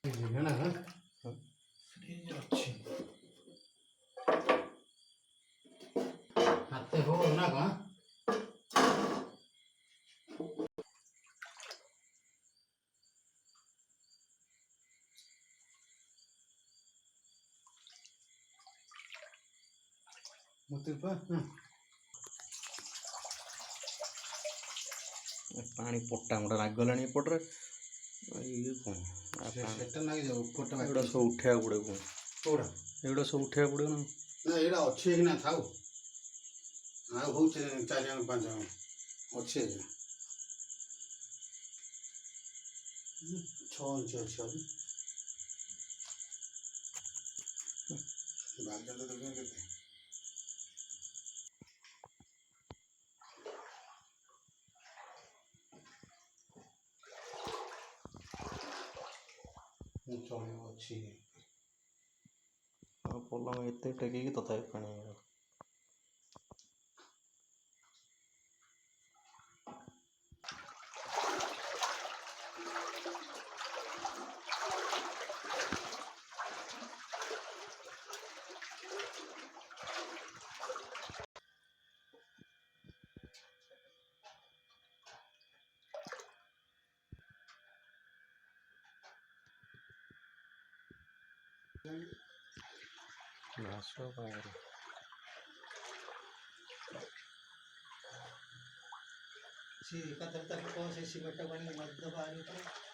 है ना फ्रिज अच्छी हाथे हो ना का मुझे पानी पोटा मोटा लागला एपटे ये कौन सेटा ना जाओ ऊपर एगुड़ा सब उठा पड़े कौन कोड़ा एगुड़ा सब उठा पड़े ना ना एड़ा अच्छे कि ना थाओ आ हो 4 जन 5 जन अच्छे 6 इंच अच्छे बाल जल्द देखने केते चले अच्छी पलंग एत टेक तथा पानी घास सी एकाधर तक कौन से सीमेंट बनी मध्य बाहर